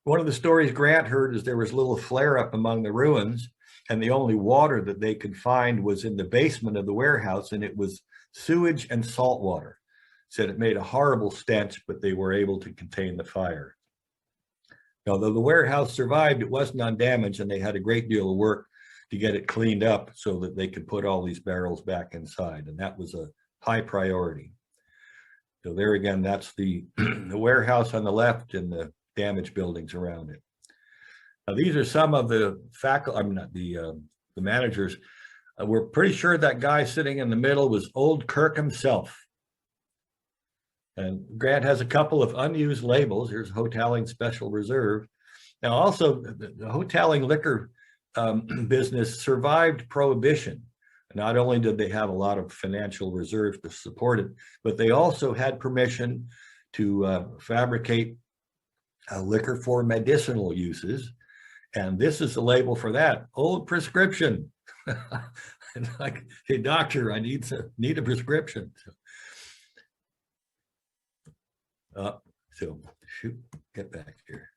One of the stories Grant heard is there was a little flare up among the ruins, and the only water that they could find was in the basement of the warehouse, and it was sewage and salt water. Said it made a horrible stench, but they were able to contain the fire. Although the warehouse survived, it wasn't undamaged, and they had a great deal of work to get it cleaned up so that they could put all these barrels back inside, and that was a high priority. So there again, that's the warehouse on the left and the damaged buildings around it. Now, these are some of the the managers. We're pretty sure that guy sitting in the middle was Old Kirk himself. And Grant has a couple of unused labels. Here's Hoteling Special Reserve. Now, also, the Hoteling liquor business survived Prohibition. Not only did they have a lot of financial reserves to support it, but they also had permission to fabricate liquor for medicinal uses. And this is the label for that: old prescription. Like, hey, doctor, I need a prescription. So shoot, get back here.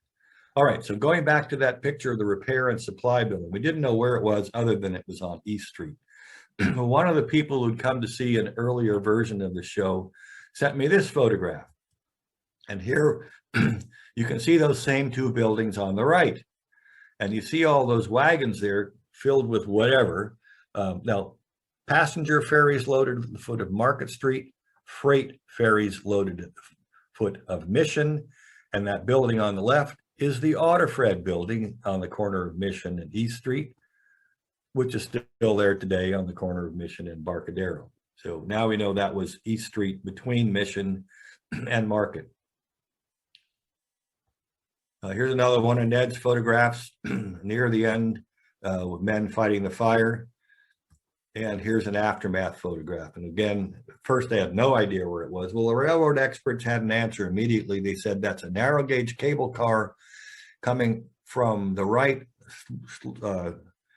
All right, so going back to that picture of the repair and supply building, we didn't know where it was other than it was on East Street. One of the people who'd come to see an earlier version of the show sent me this photograph. And here you can see those same two buildings on the right. And you see all those wagons there filled with whatever. Now, passenger ferries loaded at the foot of Market Street, freight ferries loaded at the foot of Mission, and that building on the left is the Autofred building on the corner of Mission and East Street, which is still there today on the corner of Mission and Barcadero. So now we know that was East Street between Mission and Market. Here's another one of Ned's photographs near the end with men fighting the fire. And here's an aftermath photograph. And again, first they had no idea where it was. Well, the railroad experts had an answer immediately. They said that's a narrow gauge cable car coming from the right,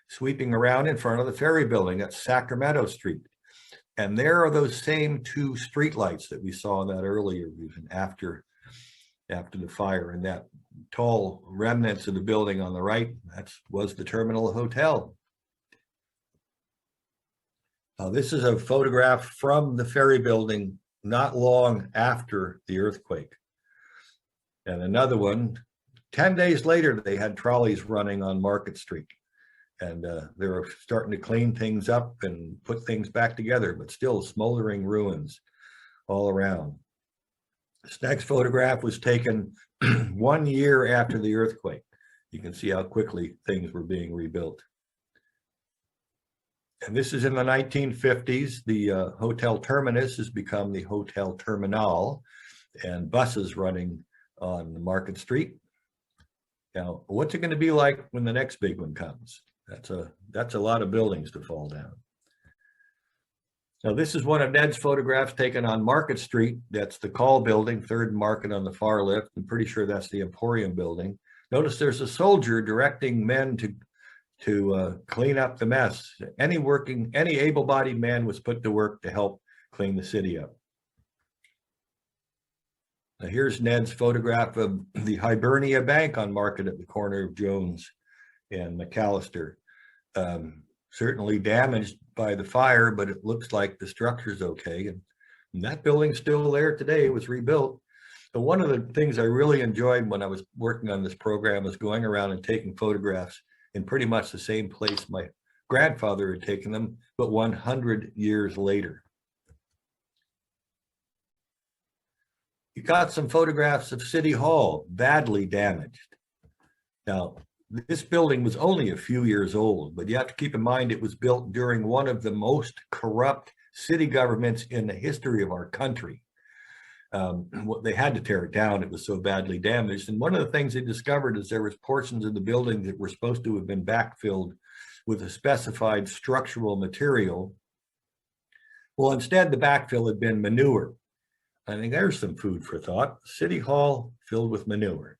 sweeping around in front of the ferry building at Sacramento Street. And there are those same two street lights that we saw in that earlier vision after the fire, and that tall remnants of the building on the right, that was the Terminal Hotel. This is a photograph from the ferry building not long after the earthquake. And another one, 10 days later, they had trolleys running on Market Street. And they're starting to clean things up and put things back together, but still smoldering ruins all around. This next photograph was taken 1 year after the earthquake. You can see how quickly things were being rebuilt. And this is in the 1950s. The Hotel Terminus has become the Hotel Terminal, and buses running on Market Street. Now, what's it going to be like when the next big one comes? That's a lot of buildings to fall down. Now, this is one of Ned's photographs taken on Market Street. That's the Call building, Third Market on the far left. I'm pretty sure that's the Emporium building. Notice there's a soldier directing men to clean up the mess. Any able-bodied man was put to work to help clean the city up. Now, here's Ned's photograph of the Hibernia Bank on Market at the corner of Jones and McAllister. Certainly damaged by the fire, but it looks like the structure's okay. And that building's still there today. It was rebuilt. But one of the things I really enjoyed when I was working on this program was going around and taking photographs in pretty much the same place my grandfather had taken them, but 100 years later. You got some photographs of City Hall, badly damaged. Now, this building was only a few years old, but you have to keep in mind it was built during one of the most corrupt city governments in the history of our country. They had to tear it down. It was so badly damaged. And one of the things they discovered is there was portions of the building that were supposed to have been backfilled with a specified structural material. Well, instead, the backfill had been manure. I think there's some food for thought. City Hall filled with manure.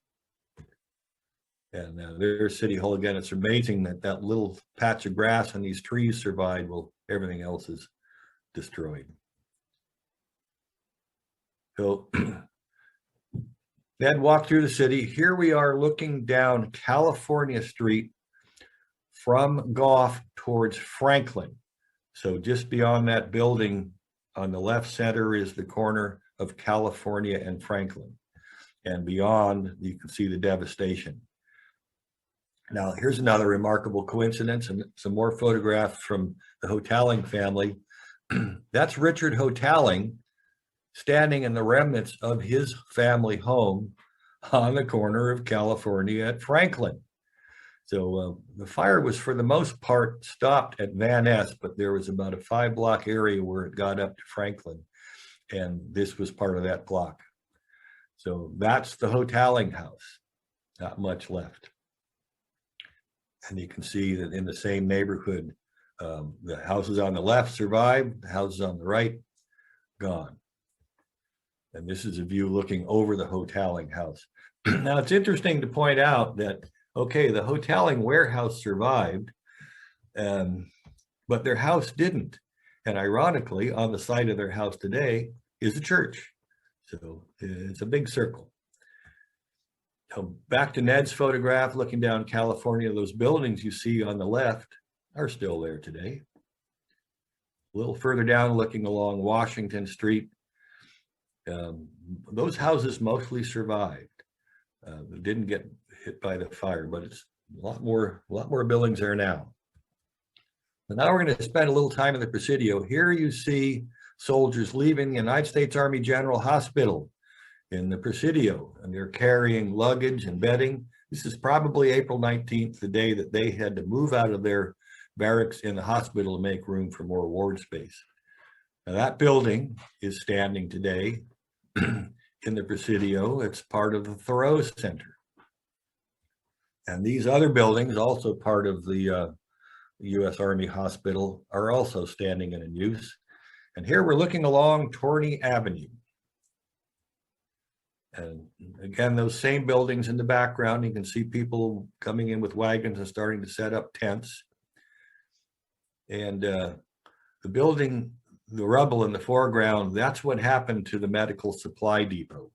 And there's City Hall again. It's amazing that that little patch of grass and these trees survived while everything else is destroyed. So Ned walked through the city. Here we are looking down California Street from Gough towards Franklin. So just beyond that building on the left center is the corner of California and Franklin. And beyond, you can see the devastation. Now, here's another remarkable coincidence and some more photographs from the Hotelling family. That's Richard Hotelling standing in the remnants of his family home on the corner of California at Franklin. So the fire was for the most part stopped at Van Ness, but there was about a 5-block area where it got up to Franklin. And this was part of that block. So that's the Hotelling house, not much left. And you can see that in the same neighborhood, the houses on the left survived, the houses on the right, gone. And this is a view looking over the Hotelling house. Now, it's interesting to point out that, okay, the Hotelling warehouse survived, but their house didn't. And ironically, on the site of their house today is a church. So it's a big circle. So back to Ned's photograph, looking down California, those buildings you see on the left are still there today. A little further down, looking along Washington Street, those houses mostly survived. They didn't get hit by the fire, but it's a lot more buildings there now. And now we're going to spend a little time in the Presidio. Here you see soldiers leaving the United States Army General Hospital in the Presidio, and they're carrying luggage and bedding. This is probably April 19th, the day that they had to move out of their barracks in the hospital to make room for more ward space. Now, that building is standing today in the Presidio. It's part of the Thoreau Center. And these other buildings, also part of the U.S. Army Hospital, are also standing and in use. And here we're looking along Torney Avenue. And again, those same buildings in the background, you can see people coming in with wagons and starting to set up tents. And the building, the rubble in the foreground, that's what happened to the medical supply depot.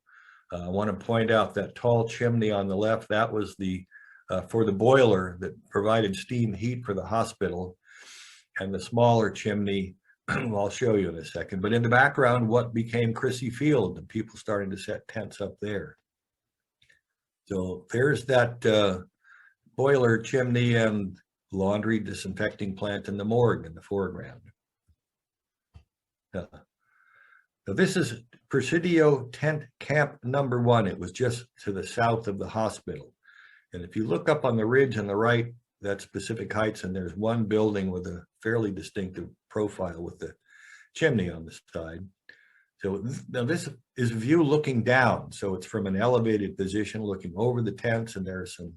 I want to point out that tall chimney on the left, that was the for the boiler that provided steam heat for the hospital. And the smaller chimney, I'll show you in a second, but in the background, what became Crissy Field, and people starting to set tents up there. So there's that boiler chimney and laundry disinfecting plant in the morgue in the foreground. So this is Presidio Tent Camp number 1. It was just to the south of the hospital. And if you look up on the ridge on the right, that's Pacific Heights, and there's one building with a fairly distinctive profile with the chimney on the side. So now this is a view looking down. So it's from an elevated position looking over the tents, and there are some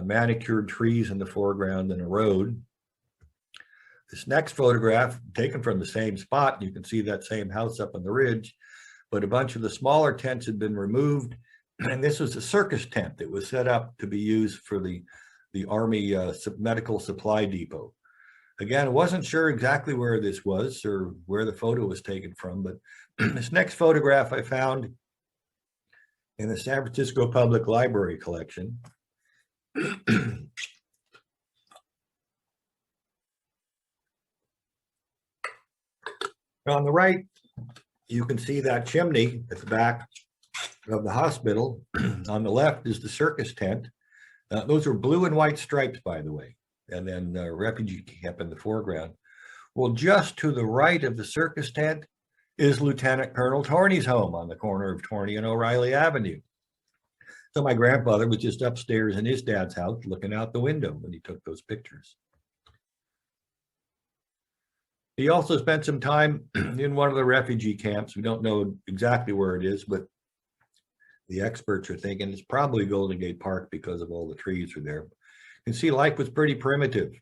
manicured trees in the foreground and a road. This next photograph, taken from the same spot, you can see that same house up on the ridge, but a bunch of the smaller tents had been removed. And this was a circus tent that was set up to be used for the Army medical supply depot. Again, I wasn't sure exactly where this was or where the photo was taken from, but this next photograph I found in the San Francisco Public Library collection. On the right, you can see that chimney at the back of the hospital. On the left is the circus tent. Those are blue and white stripes, by the way, and then refugee camp in the foreground. Well, just to the right of the circus tent is Lieutenant Colonel Torney's home on the corner of Torney and O'Reilly Avenue. So my grandfather was just upstairs in his dad's house looking out the window when he took those pictures. He also spent some time in one of the refugee camps. We don't know exactly where it is, but the experts are thinking it's probably Golden Gate Park because of all the trees are there. You can see life was pretty primitive.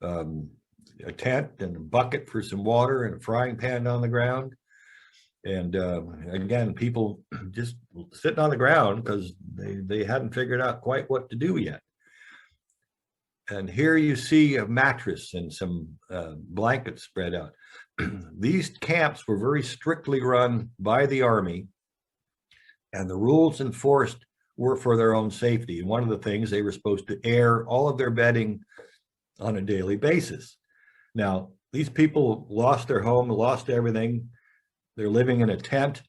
A tent and a bucket for some water and a frying pan on the ground. And again, people just sitting on the ground because they hadn't figured out quite what to do yet. And here you see a mattress and some blankets spread out. These camps were very strictly run by the Army, and the rules enforced were for their own safety. And one of the things, they were supposed to air all of their bedding on a daily basis. Now, these people lost their home, lost everything. They're living in a tent.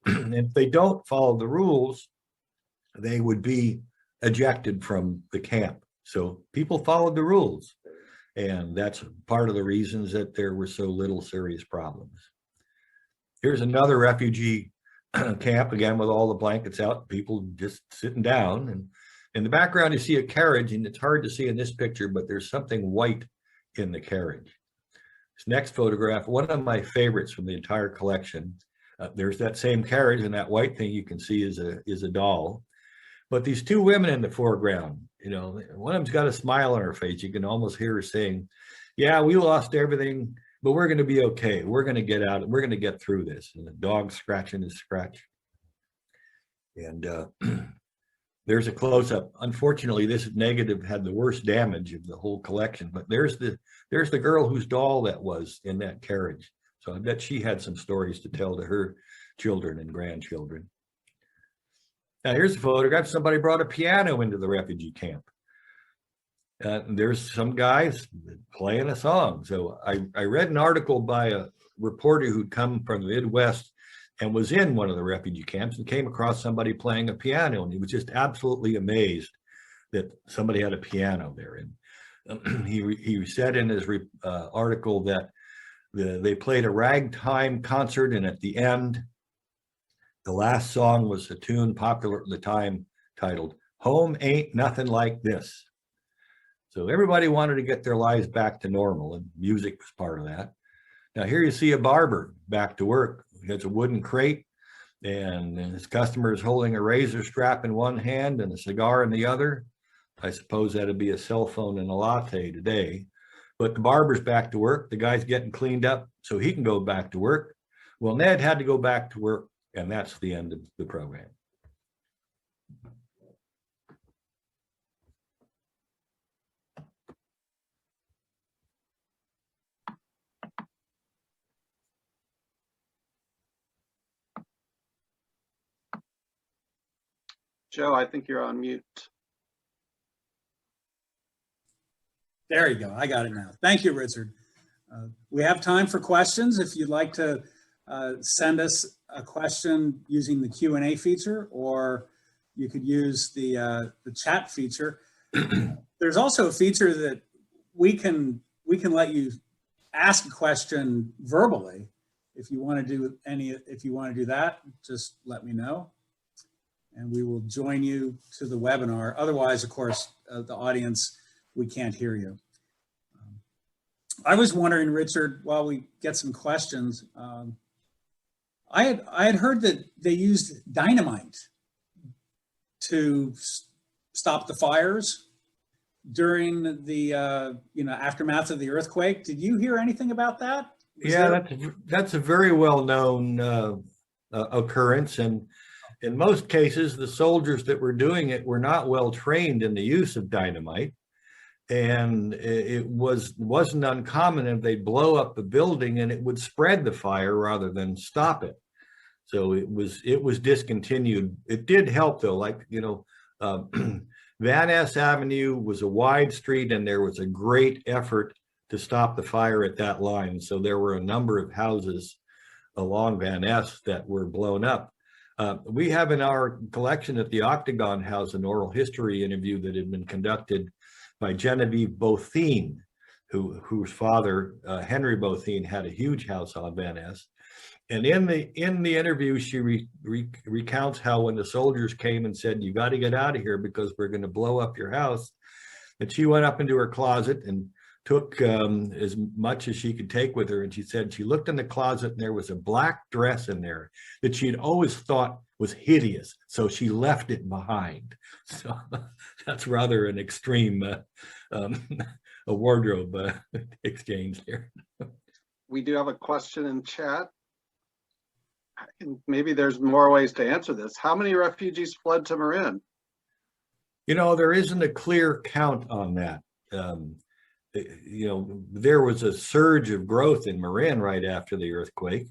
And if they don't follow the rules, they would be ejected from the camp. So people followed the rules, and that's part of the reasons that there were so little serious problems. Here's another refugee camp, again with all the blankets out, people just sitting down. And in the background you see a carriage, and it's hard to see in this picture, but there's something white in the carriage. This next photograph, one of my favorites from the entire collection, there's that same carriage, and that white thing you can see is a doll. But these two women in the foreground, you know, one of them's got a smile on her face. You can almost hear her saying, yeah, we lost everything, but we're going to be okay. We're going to get out. We're going to get through this. And the dog's scratching his scratch. And there's a close-up. Unfortunately, this negative had the worst damage of the whole collection. But there's the girl whose doll that was in that carriage. So I bet she had some stories to tell to her children and grandchildren. Now here's a photograph. Somebody brought a piano into the refugee camp. There's some guys playing a song. So I read an article by a reporter who'd come from the Midwest and was in one of the refugee camps and came across somebody playing a piano. And he was just absolutely amazed that somebody had a piano there. And he said in his article that they played a ragtime concert, and at the end, the last song was a tune popular at the time titled "Home Ain't Nothing Like This." So everybody wanted to get their lives back to normal, and music was part of that. Now here you see a barber back to work. He has a wooden crate, and his customer is holding a razor strap in one hand and a cigar in the other. I suppose that'd be a cell phone and a latte today. But the barber's back to work. The guy's getting cleaned up so he can go back to work. Well, Ned had to go back to work. And that's the end of the program. Joe, I think you're on mute. There you go. I got it now. Thank you, Richard. We have time for questions. If you'd like to send us a question using the Q&A feature, or you could use the chat feature. There's also a feature that we can let you ask a question verbally. If you want to do that, just let me know, and we will join you to the webinar. Otherwise, of course, the audience, we can't hear you. I was wondering, Richard, while we get some questions, I had heard that they used dynamite to stop the fires during the aftermath of the earthquake. Did you hear anything about that? That's a very well-known occurrence, and in most cases, the soldiers that were doing it were not well trained in the use of dynamite, and it wasn't uncommon if they'd blow up the building and it would spread the fire rather than stop it. So it was discontinued. It did help though, Van Ness Avenue was a wide street, and there was a great effort to stop the fire at that line. So there were a number of houses along Van Ness that were blown up. We have in our collection at the Octagon House an oral history interview that had been conducted by Genevieve Bothine, whose father, Henry Bothine, had a huge house on Van Ness. And in the interview, she recounts how when the soldiers came and said, "You got to get out of here because we're going to blow up your house," and she went up into her closet and took as much as she could take with her. And she said she looked in the closet and there was a black dress in there that she'd always thought was hideous. So she left it behind. So that's rather an extreme a wardrobe exchange there. We do have a question in chat. And maybe there's more ways to answer this. How many refugees fled to Marin? There isn't a clear count on that. There was a surge of growth in Marin right after the earthquake,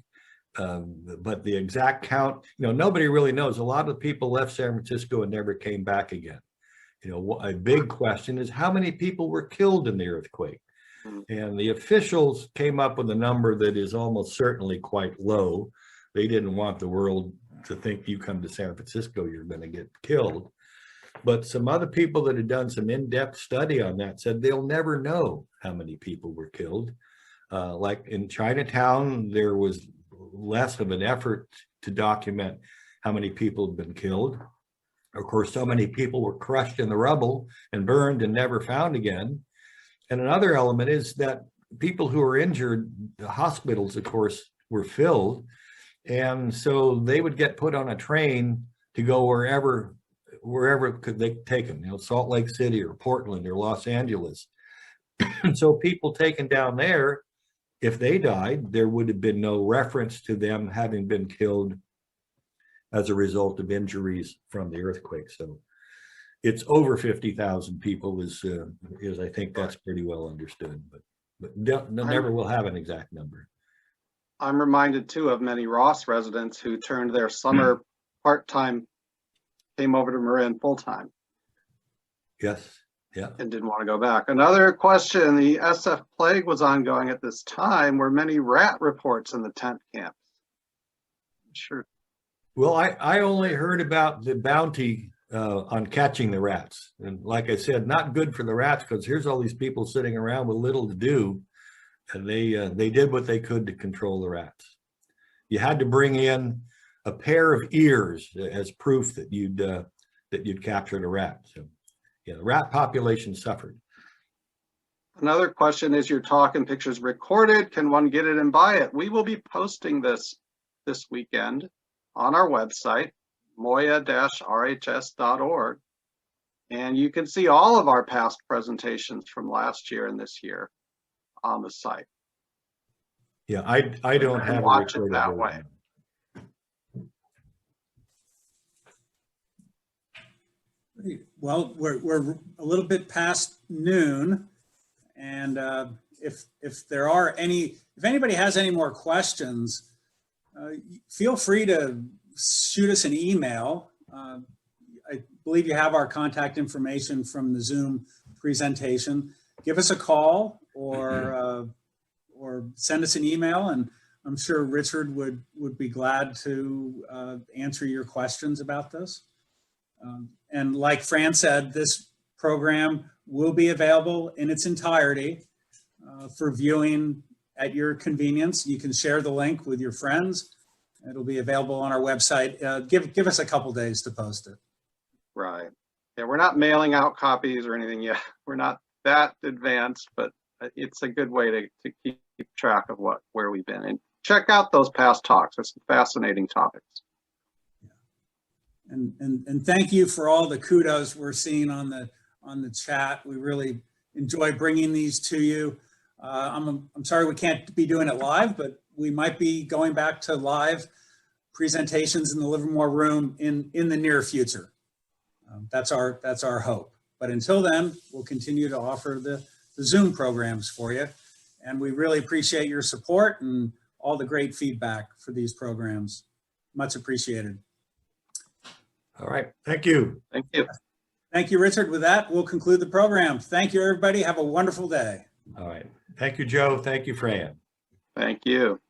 but the exact count, nobody really knows. A lot of people left San Francisco and never came back again. A big question is how many people were killed in the earthquake? And the officials came up with a number that is almost certainly quite low. They didn't want the world to think you come to San Francisco, you're going to get killed. But some other people that had done some in-depth study on that said they'll never know how many people were killed. Like in Chinatown, there was less of an effort to document how many people had been killed. Of course, so many people were crushed in the rubble and burned and never found again. And another element is that people who were injured, the hospitals, of course, were filled. And so they would get put on a train to go wherever could they take them, Salt Lake City or Portland or Los Angeles. And so people taken down there, if they died, there would have been no reference to them having been killed as a result of injuries from the earthquake. So it's over 50,000 people is I think that's pretty well understood, but never will have an exact number. I'm reminded too of many Ross residents who turned their summer part-time, came over to Marin full-time. Yes, yeah. And didn't want to go back. Another question, the SF plague was ongoing at this time. Were many rat reports in the tent camps? Sure. Well, I only heard about the bounty on catching the rats. And like I said, not good for the rats because here's all these people sitting around with little to do. And they did what they could to control the rats. You had to bring in a pair of ears as proof that you'd captured a rat. So yeah, the rat population suffered. Another question is, your talk and pictures recorded? Can one get it and buy it? We will be posting this weekend on our website, moya-rhs.org. And you can see all of our past presentations from last year and this year on the site. Yeah, I don't have watch it that way. Well, we're a little bit past noon, and if anybody has any more questions, feel free to shoot us an email. I believe you have our contact information from the Zoom presentation. Give us a call or send us an email, and I'm sure Richard would be glad to answer your questions about this. And like Fran said, this program will be available in its entirety for viewing at your convenience. You can share the link with your friends. It'll be available on our website. Give us a couple days to post it. Right. Yeah, we're not mailing out copies or anything yet. We're not that advanced, but it's a good way to keep track of where we've been. And check out those past talks. There's some fascinating topics. And thank you for all the kudos we're seeing on the chat. We really enjoy bringing these to you. I'm sorry we can't be doing it live, but we might be going back to live presentations in the Livermore room in the near future. That's our hope. But until then, we'll continue to offer the Zoom programs for you. And we really appreciate your support and all the great feedback for these programs. Much appreciated. All right. Thank you. Thank you. Thank you, Richard. With that, we'll conclude the program. Thank you, everybody. Have a wonderful day. All right. Thank you, Joe. Thank you, Fran. Thank you.